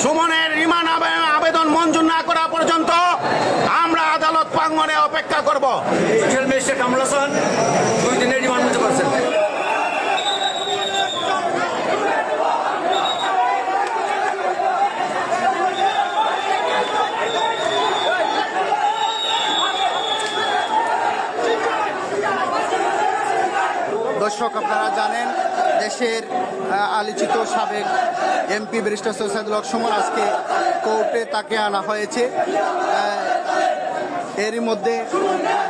সুমনের রিমান্ড আবেদন মঞ্জুর না করা পর্যন্ত আমরা আদালত প্রাঙ্গণে অপেক্ষা করব। কামরুল হাসান 2 দিনের রিমান্ড মঞ্জুর করেছেন। দর্শক, আপনারা জানেন দেশের আলোচিত সাবেক এমপি ব্যারিস্টার সৈয়দ সাইদুল হক সুমন আজকে কোর্টে তাকে আনা হয়েছে। এরই মধ্যে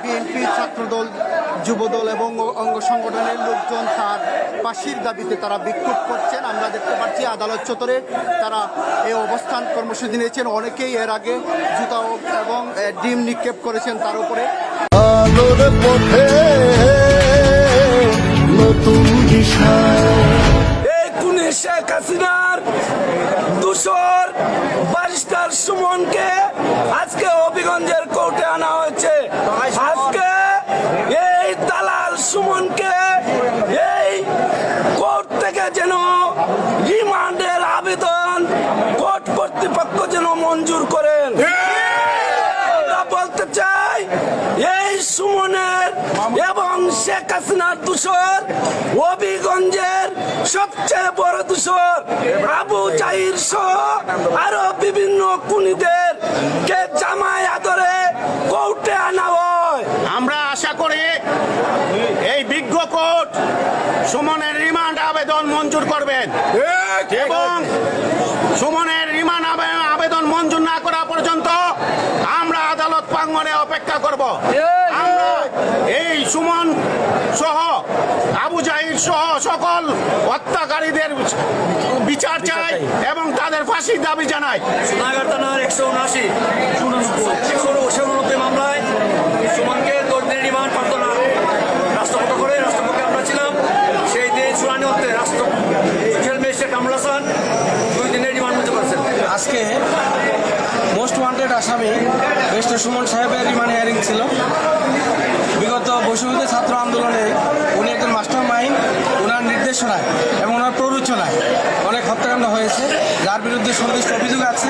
বিএনপি, ছাত্রদল, যুবদল এবং অঙ্গ সংগঠনের লোকজন তার ফাঁসির দাবিতে তারা বিক্ষোভ করছেন। আমরা দেখতে পাচ্ছি আদালত চত্বরে তারা এই অবস্থান কর্মসূচি নিয়েছেন। অনেকেই এর আগে জুতা এবং ডিম নিক্ষেপ করেছেন তার উপরে। আলোর পথে নতুন দিশা এই খুনে শেখ হাসিনার দূষর ব্যারিস্টার সুমনকে আজকে হবিগঞ্জের কোর্টে আনা হয়েছে। আজকে এই দালাল সুমনকে এই কোর্ট থেকে যেন রিমান্ডের আবেদন কোর্ট কর্তৃপক্ষ যেন মঞ্জুর করেন। আমরা বলতে চাই এই সুমনের এবং শেখ হাসিনার দূষর হবিগঞ্জের সবচেয়ে বড় দূষর আবু জাহির সহ আরো বিভিন্ন খুনিদের কে জামায় আদরে কোর্টে আনা হয়। আমরা আশা করি এই বিজ্ঞ কোর্ট সুমনের রিমান্ড আবেদন মঞ্জুর করবেন এবং সুমনের রিমান্ড আবেদন মঞ্জুর না করা পর্যন্ত আমরা আদালত প্রাঙ্গণে অপেক্ষা করব। আমরা এই সুমন সহ আবু জাহির সহ সকল হত্যাকারীদের বিচার চাই এবং তাদের ফাঁসির দাবি জানাই। সোনাগার থানার 179 মামলায় সুমনকে 2 দিনের রিমান্ড প্রার্থনা রাষ্ট্রপক্ষ করে রাষ্ট্রপক্ষে আমরা ছিলাম। সেই দিন শুনানি হতে ম্যাজিস্ট্রেট কামরুল হাসান 2 দিনের রিমান্ড মঞ্জুর করেছেন। আজকে মোস্ট ওয়ান্টেড আসামি ব্যারিস্টার সুমন সাহেবের রিমান্ড হিয়ারিং ছিল। বিগত বৈষম্য ছাত্র আন্দোলনে উনি একজন মাস্টার মাইন্ড। ওনার নির্দেশনায় এবং ওনার প্ররোচনায় অনেক হত্যাকাণ্ড হয়েছে, যার বিরুদ্ধে সুনির্দিষ্ট অভিযোগ আছে।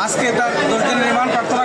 আজকে তার 10 দিনের রিমান্ড প্রার্থনা